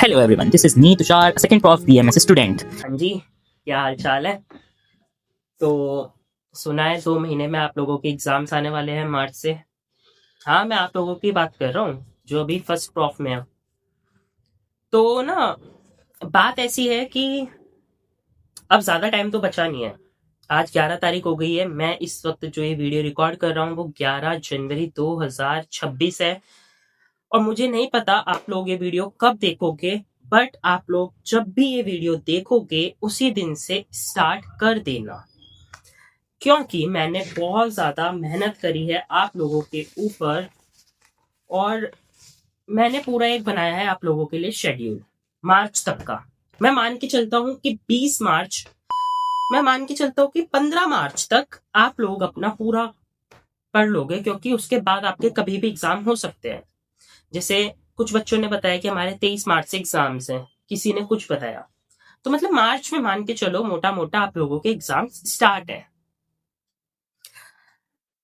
Hello everyone, this is me Tushar, a second prof BMS student. हाँ जी, क्या हाल चाल है। तो सुना है 2 महीने में आप लोगों के एग्जाम्स आने वाले हैं मार्च से। हाँ, मैं आप लोगों की बात कर रहा हूँ जो अभी फर्स्ट प्रॉफ में है। तो ना, बात ऐसी है कि अब ज्यादा टाइम तो बचा नहीं है। आज 11 तारीख हो गई है। मैं इस वक्त जो ये वीडियो रिकॉर्ड कर रहा हूँ वो 11 जनवरी 2026 है। और मुझे नहीं पता आप लोग ये वीडियो कब देखोगे, बट आप लोग जब भी ये वीडियो देखोगे उसी दिन से स्टार्ट कर देना, क्योंकि मैंने बहुत ज्यादा मेहनत करी है आप लोगों के ऊपर। और मैंने पूरा एक बनाया है आप लोगों के लिए शेड्यूल मार्च तक का। मैं मान के चलता हूँ कि 20 मार्च, मैं मान के चलता हूँ कि 15 मार्च तक आप लोग अपना पूरा पढ़ लोगे, क्योंकि उसके बाद आपके कभी भी एग्जाम हो सकते हैं। जैसे कुछ बच्चों ने बताया कि हमारे 23 मार्च से एग्जाम्स हैं, किसी ने कुछ बताया। तो मतलब मार्च में मान के चलो मोटा मोटा आप लोगों के एग्जाम स्टार्ट है।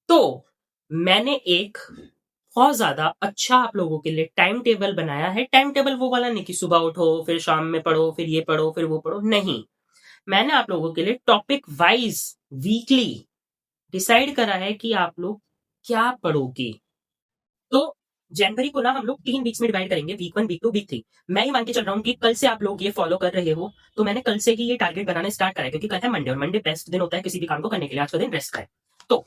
तो मैंने एक बहुत ज्यादा अच्छा आप लोगों के लिए टाइम टेबल बनाया है। टाइम टेबल वो वाला नहीं कि सुबह उठो फिर शाम में पढ़ो फिर ये पढ़ो फिर वो पढ़ो, नहीं। मैंने आप लोगों के लिए टॉपिक वाइज वीकली डिसाइड करा है कि आप लोग क्या पढ़ोगे। तो जनवरी को ना हम लोग 3 वीक्स में डिवाइड करेंगे, वीक 1, वीक 2, वीक 3। मैं ही मान के चल रहा हूँ कि कल से आप लोग ये फॉलो कर रहे हो, तो मैंने कल से ही ये टारगेट बनाना स्टार्ट करा है, क्योंकि कल है मंडे और मंडे बेस्ट दिन होता है किसी भी काम को करने के लिए। आज का दिन रेस्ट का है। तो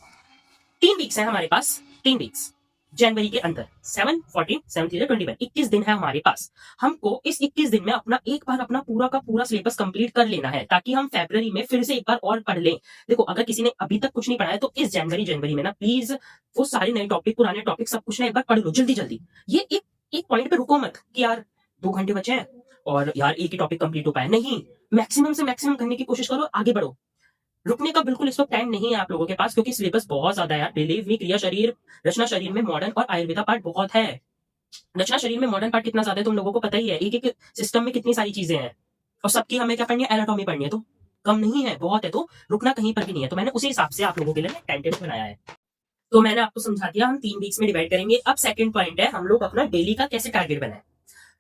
3 वीक्स है हमारे पास, 3 वीक्स जनवरी के अंदर 7, 14, 17, 21, 21 दिन है हमारे पास। हमको इस 21 दिन में अपना एक बार अपना पूरा का पूरा सिलेबस कंप्लीट कर लेना है, ताकि हम फरवरी में फिर से एक बार और पढ़ लें। देखो, अगर किसी ने अभी तक कुछ नहीं पढ़ा है तो इस जनवरी में ना प्लीज वो सारे नए टॉपिक पुराने टॉपिक सब कुछ ना एक बार पढ़ लो जल्दी जल्दी। ये एक एक पॉइंट पे रुको मत कि यार 2 घंटे बचे हैं और यार एक ही टॉपिक कंप्लीट हो पाया, नहीं। मैक्सिमम से मैक्सिमम करने की कोशिश करो, आगे बढ़ो। रुकने का बिल्कुल इस वक्त टाइम नहीं है आप लोगों के पास, क्योंकि सिलेबस बहुत ज्यादा है यार। बिलीव मी, क्रिया शरीर, रचना शरीर में मॉडर्न और आयुर्वेदा पार्ट बहुत है। रचना शरीर में मॉडर्न पार्ट कितना ज्यादा है तुम लोगों को पता ही है। एक एक सिस्टम में कितनी सारी चीजें हैं और सबकी हमें क्या पढ़नी है, एनाटॉमी पढ़नी है। तो कम नहीं है, बहुत है। तो रुकना कहीं पर भी नहीं है। तो मैंने उसी हिसाब से आप लोगों के लिए टाइम टेबल बनाया है। तो मैंने आपको समझा दिया, हम 3 वीक्स में डिवाइड करेंगे। अब सेकंड पॉइंट है, हम लोग अपना डेली का कैसे टारगेट बनाए।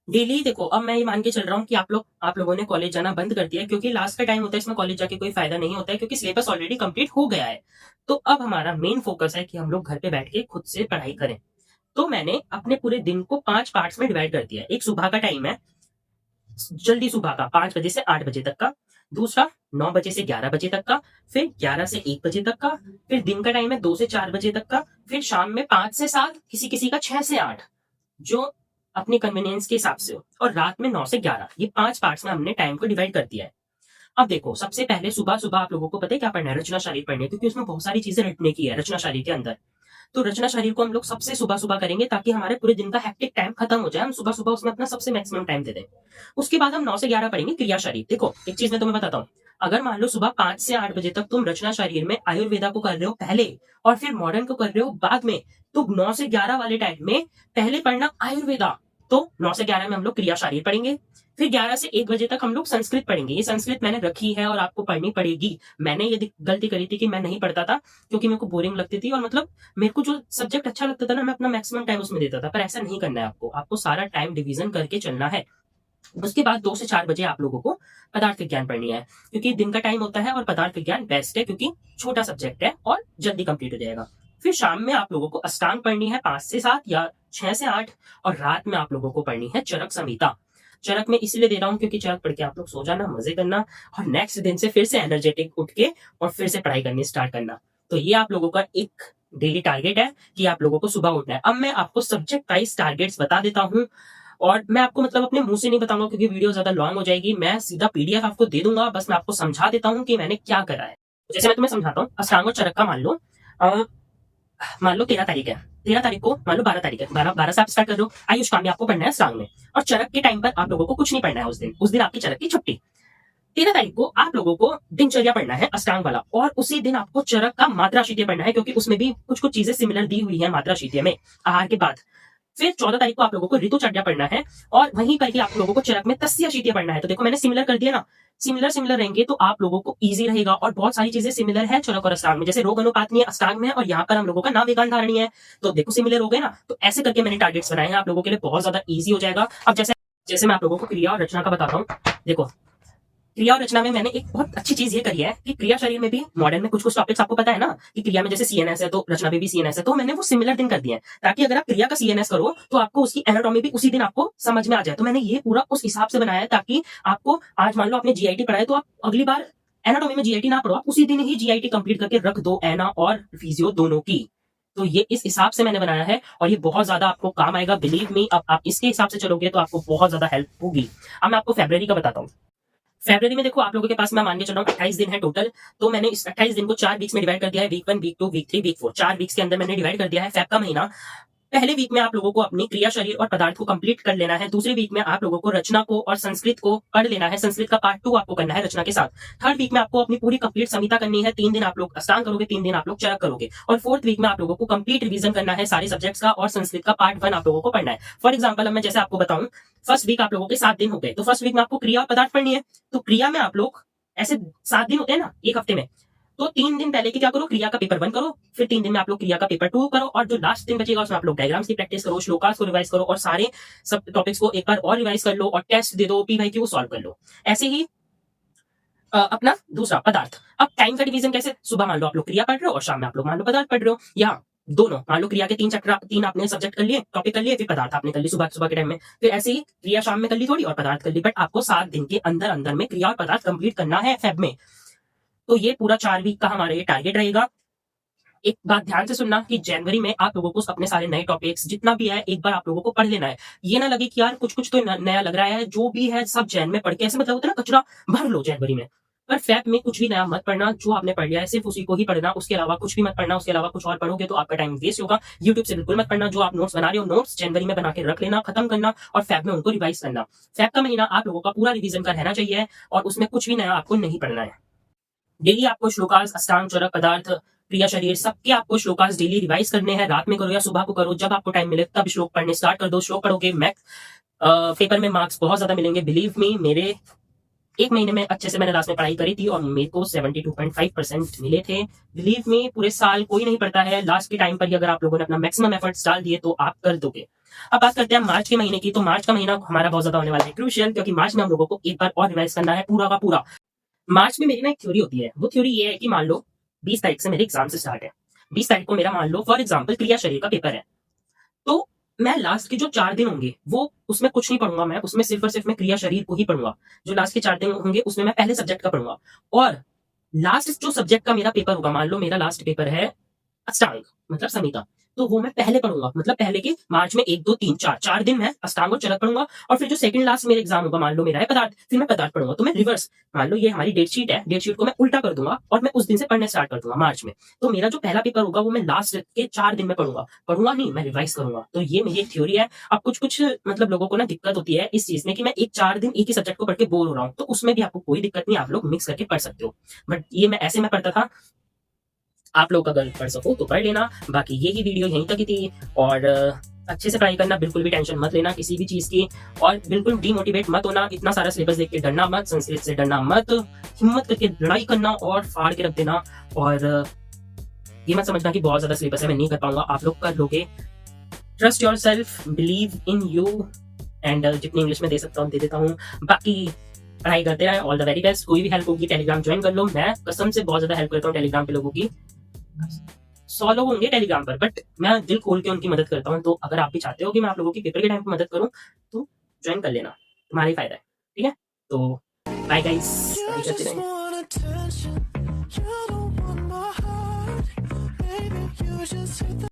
डेली देखो, अब मैं ये मान के चल रहा हूँ कि आप लोगों ने कॉलेज जाना बंद कर दिया है, क्योंकि लास्ट का टाइम होता है, इसमें कॉलेज जाके कोई फायदा नहीं होता है, क्योंकि सिलेबस ऑलरेडी कंप्लीट हो गया है। तो अब हमारा मेन फोकस है कि हम लोग घर पे बैठ के खुद से पढ़ाई करें। तो मैंने अपने पूरे दिन को 5 पार्ट्स में डिवाइड कर दिया है। एक सुबह का टाइम है, जल्दी सुबह का 5 बजे से 8 बजे तक का। दूसरा 9 बजे से 11 बजे तक का। फिर 11 से 1 बजे तक का। फिर दिन का टाइम है 2 से 4 बजे तक का। फिर शाम में 5 से 7, किसी किसी का 6 से 8, जो अपनी कन्वीनियंस के हिसाब से हो। और रात में 9 से 11, ये 5 पार्ट्स में हमने टाइम को डिवाइड कर दिया है। अब देखो, सबसे पहले सुबह सुबह आप लोगों को पता है क्या पढ़ना है, रचना शरीर पढ़नी है, क्योंकि उसमें बहुत सारी चीजें रटने की है रचना शरीर के अंदर। तो रचना शरीर को हम लोग सबसे सुबह सुबह करेंगे, ताकि हमारे पूरे दिन का हेक्टिक टाइम खत्म हो जाए, हम सुबह सुबह उसमें अपना सबसे मैक्सिमम टाइम दे दें। उसके बाद हम 9 से 11 पढ़ेंगे क्रिया शरीर। देखो, एक चीज मैं तुम्हें बताता हूँ। अगर मान लो सुबह 5 से 8 बजे तक तुम रचना शरीर में आयुर्वेदा को कर रहे हो पहले, और फिर मॉडर्न को कर रहे हो बाद में, तो 9 से 11 वाले टाइम में पहले पढ़ना आयुर्वेदा। तो 9 से 11 में हम लोग क्रिया शरीर पढ़ेंगे। फिर 11 से 1 बजे तक हम लोग संस्कृत पढ़ेंगे। ये संस्कृत मैंने रखी है और आपको पढ़नी पड़ेगी। मैंने ये गलती करी थी कि मैं नहीं पढ़ता था, क्योंकि मेरे को बोरिंग लगती थी, और मतलब मेरे को जो सब्जेक्ट अच्छा लगता था ना, मैं अपना मैक्सिमम टाइम उसमें देता था। पर ऐसा नहीं करना है आपको, आपको सारा टाइम डिवीजन करके चलना है। उसके बाद 2 से 4 बजे आप लोगों को पदार्थ विज्ञान पढ़नी है, क्योंकि दिन का टाइम होता है और पदार्थ विज्ञान बेस्ट है, क्योंकि छोटा सब्जेक्ट है और जल्दी कंप्लीट हो जाएगा। फिर शाम में आप लोगों को अष्टांग पढ़नी है 5 से 7 या 6 से 8। और रात में आप लोगों को पढ़नी है चरक संहिता। चरक में इसलिए दे रहा हूँ क्योंकि चरक पढ़ के आप लोग सो जाना, मजे करना, और नेक्स्ट दिन से फिर से एनर्जेटिक उठ के और फिर से पढ़ाई करनी स्टार्ट करना। तो ये आप लोगों का एक डेली टारगेट है कि आप लोगों को सुबह उठना है। अब मैं आपको सब्जेक्ट वाइज टारगेट्स बता देता हूँ, और मैं आपको मतलब अपने मुंह से नहीं बताऊंगा, क्योंकि वीडियो ज्यादा लॉन्ग हो जाएगी। मैं सीधा पीडीएफ आपको दे दूंगा, बस मैं आपको समझा देता हूँ कि मैंने क्या करा है। जैसे मैं तुम्हें समझाता हूँ, अष्टांग और चरक का मान लो 13 तारीख है। 13 तारीख को मान लो 12 तारीख है, 12 से आप स्टार्ट कर रहे हो। आयुष काम में आपको पढ़ना है अष्टांग में, और चरक के टाइम पर आप लोगों को कुछ नहीं पढ़ना है। उस दिन आपकी चरक की छुट्टी। 13 तारीख को आप लोगों को दिनचर्या पढ़ना है अष्टांग वाला, और उसी दिन आपको चरक का मात्रा शीत्य पढ़ना है, क्योंकि उसमें भी कुछ कुछ चीजें सिमिलर दी हुई है मात्रा शीत्य में, आहार के बाद। फिर 14 तारीख को आप लोगों को ऋतुचर्या पढ़ना है, और वहीं पर ही आप लोगों को चरक में तस्य शीत्य पढ़ना है। तो देखो, मैंने सिमिलर कर दिया ना। सिमिलर सिमिलर रहेंगे तो आप लोगों को इजी रहेगा, और बहुत सारी चीजें सिमिलर है चरक और अष्टांग में। जैसे रोग अनुपात में अष्टांग में है, और यहाँ पर हम लोगों का नाम विकान धारणी है। तो देखो, सिमिलर हो गए ना। तो ऐसे करके मैंने टारगेट्स बनाए हैं आप लोगों के लिए, बहुत ज्यादा ईजी हो जाएगा। अब जैसे जैसे मैं आप लोगों को क्रिया और रचना का बताता हूँ। देखो, क्रिया और रचना में मैंने एक बहुत अच्छी चीज ये करी है कि क्रिया शरीर में भी मॉडर्न में कुछ कुछ टॉपिक्स आपको पता है ना कि क्रिया में जैसे सीएनएस है तो रचना में भी सीएनएस है, तो मैंने वो सिमिलर दिन कर दिया है ताकि अगर आप क्रिया का सीएनएस करो तो आपको उसकी एनाटॉमी भी उसी दिन आपको समझ में आ जाए। तो मैंने ये पूरा उस हिसाब से बनाया है ताकि आपको आज मान लो आपने जीआईटी पढ़ा है तो आप अगली बार एनाटॉमी में जीआईटी ना पढ़ो, आप उसी दिन ही जीआईटी कंप्लीट करके रख दो, एना और फिजियो दोनों की। तो ये इस हिसाब से मैंने बनाया है और ये बहुत ज्यादा आपको काम आएगा, बिलीव मी। अब आप इसके हिसाब से चलोगे तो आपको बहुत ज्यादा हेल्प होगी। अब मैं आपको फरवरी का बताता हूँ। फरवरी में देखो आप लोगों के पास मैं मान के चल रहा हूँ 28 दिन है टोटल, तो मैंने इस 28 दिन को 4 वीक्स में डिवाइड कर दिया है, week 1, week 2, week 3, week 4, 4 weeks के अंदर मैंने डिवाइड कर दिया है। फेब का महीना, पहले वीक में आप लोगों को अपनी क्रिया शरीर और पदार्थ को कंप्लीट कर लेना है। दूसरे वीक में आप लोगों को रचना को और संस्कृत को पढ़ लेना है, संस्कृत का पार्ट 2 आपको करना है रचना के साथ। थर्ड वीक में आपको अपनी पूरी कंप्लीट संहिता करनी है, 3 दिन आप लोग अष्टांग करोगे, 3 दिन आप लोग चरक करोगे। और फोर्थ वीक में आप लोगों को कंप्लीट रिवीजन करना है सारे सब्जेक्ट्स का और संस्कृत का पार्ट 1 आप लोगों को पढ़ना है। फॉर एग्जाम्पल अब मैं जैसे आपको बताऊं, फर्स्ट वीक आप लोगों के 7 दिन हो गए, तो फर्स्ट वीक में आपको क्रिया और पदार्थ पढ़नी है। तो क्रिया में आप लोग ऐसे 7 दिन होते हैं ना एक हफ्ते में, तो 3 दिन पहले की क्या करो, क्रिया का पेपर 1 करो, फिर 3 दिन में आप लोग क्रिया का पेपर 2 करो, और जो लास्ट दिन बचेगा उसमें आप लोग डायग्राम्स की प्रैक्टिस करो, श्लोकास को रिवाइज करो और सारे सब टॉपिक्स को एक बार और रिवाइज कर लो और टेस्ट दे दो, पीवाईक्यू सॉल्व कर लो। ऐसे ही अपना दूसरा पदार्थ। अब टाइम का डिवीजन कैसे, सुबह मान लो आप लोग क्रिया पढ़ रहे हो और शाम में आप लोग मान लो पदार्थ पढ़ रहे हो, या दोनों मान लो क्रिया के 3 चैप्टर 3 आपने सब्जेक्ट कर लिए, टॉपिक कर लिए, फिर पदार्थ आपने कर ली सुबह सुबह के टाइम में, फिर ऐसे ही क्रिया शाम में कर ली थोड़ी और पदार्थ कर ली। बट आपको 7 दिन के अंदर अंदर में क्रिया और पदार्थ कंप्लीट करना है फेब में। तो ये पूरा 4 वीक का हमारा ये टारगेट रहेगा। एक बात ध्यान से सुनना कि जनवरी में आप लोगों को अपने सारे नए टॉपिक्स जितना भी है एक बार आप लोगों को पढ़ लेना है। ये ना लगे कि यार कुछ कुछ तो नया लग रहा है, जो भी है सब जैन में पढ़ के ऐसे मतलब होता है ना कचरा भर लो जनवरी में। पर फेब में कुछ भी नया मत पढ़ना, जो आपने पढ़ लिया है सिर्फ उसी को ही पढ़ना, उसके अलावा कुछ भी मत पढ़ना। उसके अलावा कुछ और पढ़ोगे तो आपका टाइम वेस्ट होगा। यूट्यूब से बिल्कुल मत पढ़ना, जो आप नोट्स बना रहे हो नोट्स जनवरी में बना के रख लेना, खत्म करना और फेब में उनको रिवाइज करना। फेब का महीना आप लोगों का पूरा रिवीजन का रहना चाहिए और उसमें कुछ भी नया आपको नहीं पढ़ना है। डेली आपको श्लोकास, अष्टांग, चरक, पदार्थ, क्रिया शरीर सबके आपको श्लोकास डेली रिवाइज करने हैं। रात में करो या सुबह को करो, जब आपको टाइम मिले तब श्लोक पढ़ने स्टार्ट कर दो। श्लोक पढ़ोगे मैथ पेपर में मार्क्स बहुत ज्यादा मिलेंगे। बिलीव मी, मेरे 1 महीने में अच्छे से मैंने लास्ट में पढ़ाई करी थी और मेरे को 72.5% मिले थे। बिलीव मी, पूरे साल कोई नहीं पढ़ता है, लास्ट के टाइम पर ही अगर आप लोगों ने अपना मैक्सिमम एफर्ट्स डाल दिए तो आप कर दोगे। अब बात करते हैं मार्च के महीने की। तो मार्च का महीना हमारा बहुत ज्यादा होने वाला है क्रूशियल, क्योंकि मार्च में हम लोगों को एक बार और रिवाइज करना है पूरा का पूरा। मार्च में मेरी ना एक थ्योरी होती है, वो थ्योरी ये है कि मान लो 20 तारीख से मेरे एग्जाम से स्टार्ट है, 20 तारीख को मेरा मान लो फॉर एग्जाम्पल क्रिया शरीर का पेपर है, तो मैं लास्ट के जो 4 दिन होंगे वो उसमें कुछ नहीं पढ़ूंगा, मैं उसमें सिर्फ और सिर्फ मैं क्रिया शरीर को ही पढ़ूंगा। जो लास्ट के 4 दिन होंगे उसमें मैं पहले सब्जेक्ट का पढ़ूंगा और लास्ट जो सब्जेक्ट का मेरा पेपर होगा, मान लो मेरा लास्ट पेपर है अष्टांग मतलब संहिता, तो वो मैं पहले पढ़ूंगा। मतलब पहले के मार्च में 1, 2, 3, 4 दिन मैं अष्टांग और चरक पढ़ूंगा और फिर जो सेकंड लास्ट मेरा एग्जाम होगा, मान लो मेरा है पदार्थ, फिर मैं पदार्थ पढ़ूंगा। तो मैं रिवर्स, मान लो ये हमारी डेट शीट है, डेट शीट को मैं उल्टा कर दूंगा और मैं उस दिन से पढ़ने स्टार्ट कर दूंगा मार्च में। तो मेरा जो पहला पेपर होगा वो मैं लास्ट के 4 दिन में पढ़ूंगा नहीं, मैं रिवाइज करूंगा। तो ये मेरी एक थ्योरी है। अब कुछ मतलब लोगों को ना दिक्कत होती है इस चीज में कि मैं 4 दिन एक ही सब्जेक्ट को पढ़ के बोर हो रहा हूँ, तो उसमें भी आपको कोई दिक्कत नहीं, आप लोग मिक्स करके पढ़ सकते हो। बट ये मैं ऐसे में पढ़ता था, आप लोग अगर पढ़ सको तो पढ़ लेना। बाकी यही वीडियो यहीं तक ही थी और अच्छे से पढ़ाई करना, बिल्कुल भी टेंशन मत लेना किसी भी चीज की और बिल्कुल डिमोटिवेट मत होना। इतना सारा सिलेबस देख के डरना मत, संस्कृत से डरना मत, हिम्मत करके लड़ाई करना और फाड़ के रख देना। और ये मत समझना कि बहुत ज्यादा सिलेबस है मैं नहीं कर पाऊंगा, आप लोग कर लोगे। Trust your self, believe in you and जितनी इंग्लिश में दे सकता हूँ दे देता हूँ। बाकी पढ़ाई करते रहे, ऑल द वेरी बेस्ट। कोई भी हेल्प होगी टेलीग्राम ज्वाइन कर लो, मैं कसम से बहुत ज्यादा हेल्प करता हूँ टेलीग्राम पे लोगों की। 100 लोग होंगे टेलीग्राम पर, बट मैं दिल खोल के उनकी मदद करता हूँ। तो अगर आप भी चाहते हो कि मैं आप लोगों की पेपर के टाइम पे मदद करूँ तो ज्वाइन कर लेना, तुम्हारा ही फायदा है, ठीक है। तो बाय गाइस।